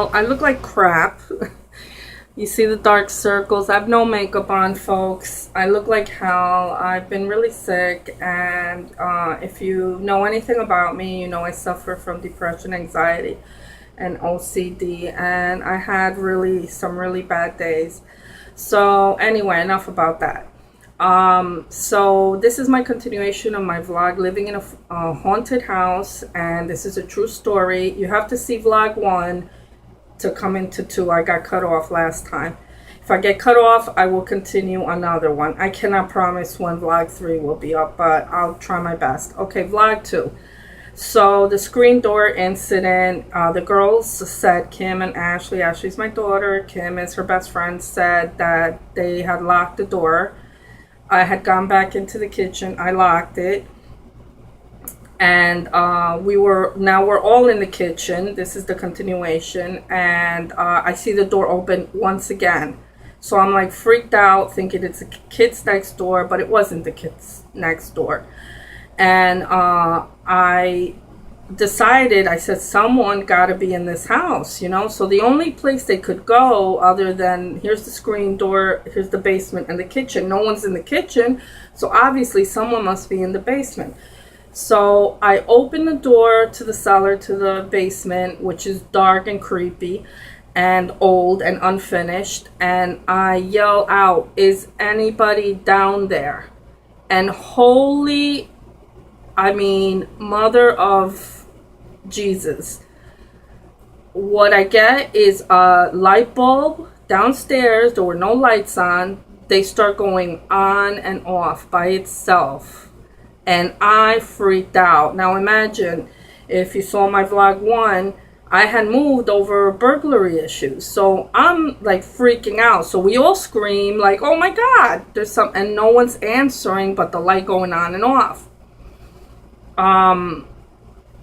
I look like crap. You see the dark circles. I have no makeup on, folks. I look like hell. I've been really sick, and if you know anything about me, you know I suffer from depression, anxiety, and OCD, and I had some really bad days. So anyway, enough about that. So this is my continuation of my vlog, living in a haunted house, and this is a true story. You have to see vlog 1 to come into 2. I got cut off last time. If I get cut off, I will continue another one. I cannot promise when vlog 3 will be up, but I'll try my best. Okay, vlog 2. So the screen door incident, the girls said, Kim and Ashley, Ashley's my daughter, Kim is her best friend, said that they had locked the door. I had gone back into the kitchen, I locked it, and we're all in the kitchen. This is the continuation, and I see the door open once again. So I'm like freaked out, thinking it's the kids next door, but it wasn't the kids next door. And I decided, I said, someone got to be in this house, you know. So the only place they could go, other than here's the screen door, here's the basement and the kitchen, no one's in the kitchen, so obviously someone must be in the basement. So I opened the door to the cellar, to the basement, which is dark and creepy and old and unfinished, and I yell out, is anybody down there? And holy, I mean, mother of Jesus, what I get is a light bulb downstairs. There were no lights on. They start going on and off by itself, and I freaked out. Now imagine, if you saw my vlog 1, I had moved over burglary issues, so I'm like freaking out. So we all scream like, oh my god, there's some, and no one's answering but the light going on and off.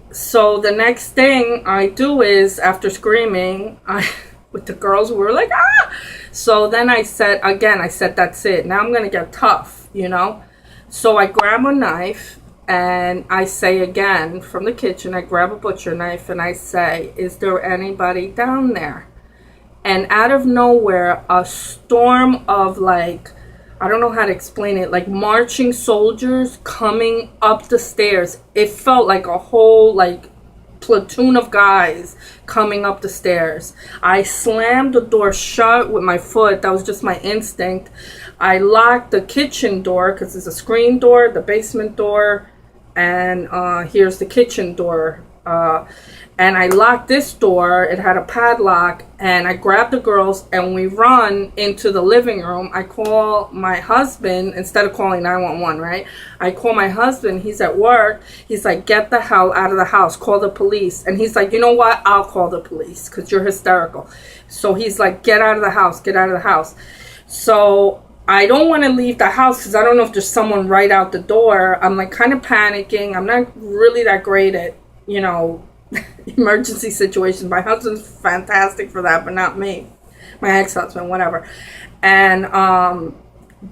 So the next thing I do is, after screaming, with the girls, we were like, ah! So then I said, that's it. Now I'm going to get tough, you know? So I grab a knife, and I say again, from the kitchen, I grab a butcher knife, and I say, is there anybody down there? And out of nowhere, a storm of, like, I don't know how to explain it, like marching soldiers coming up the stairs. It felt like a whole, like, platoon of guys coming up the stairs. I slammed the door shut with my foot. That was just my instinct. I locked the kitchen door, because it's a screen door, the basement door, and here's the kitchen door. And I locked this door. It had a padlock, and I grabbed the girls and we run into the living room. I call my husband instead of calling 911, right? I call my husband. He's at work. He's like, get the hell out of the house. Call the police. And he's like, you know what? I'll call the police because you're hysterical. So he's like, get out of the house. Get out of the house. So I don't want to leave the house because I don't know if there's someone right out the door. I'm like kind of panicking. I'm not really that great at, you know, emergency situations. My husband's fantastic for that, but not me. My ex-husband, whatever. And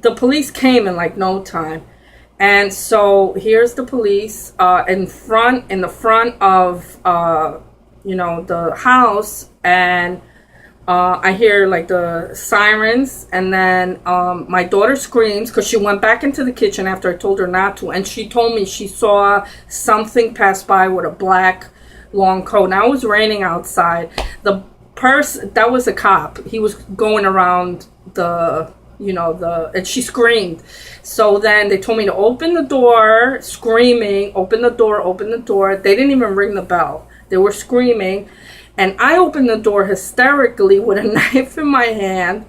the police came in like no time. And so here's the police in the front of you know, the house, and I hear like the sirens, and then my daughter screams because she went back into the kitchen after I told her not to, and she told me she saw something pass by with a black long coat. Now it was raining outside. The person, that was a cop. He was going around the, you know, and she screamed. So then they told me to open the door, screaming, open the door, open the door. They didn't even ring the bell. They were screaming. And I opened the door hysterically with a knife in my hand.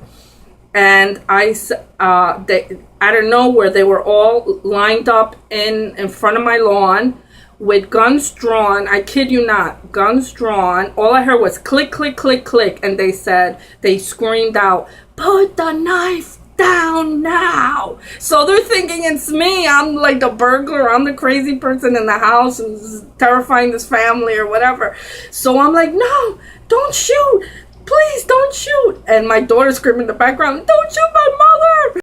And they, out of nowhere, they were all lined up in front of my lawn with guns drawn. I kid you not, guns drawn. All I heard was click, click, click, click. And they screamed out, put the knife down now. So they're thinking it's me. I'm like the burglar. I'm the crazy person in the house who's terrifying this family or whatever. So I'm like, no, don't shoot. Please don't shoot. And my daughter's screaming in the background, don't shoot my mother.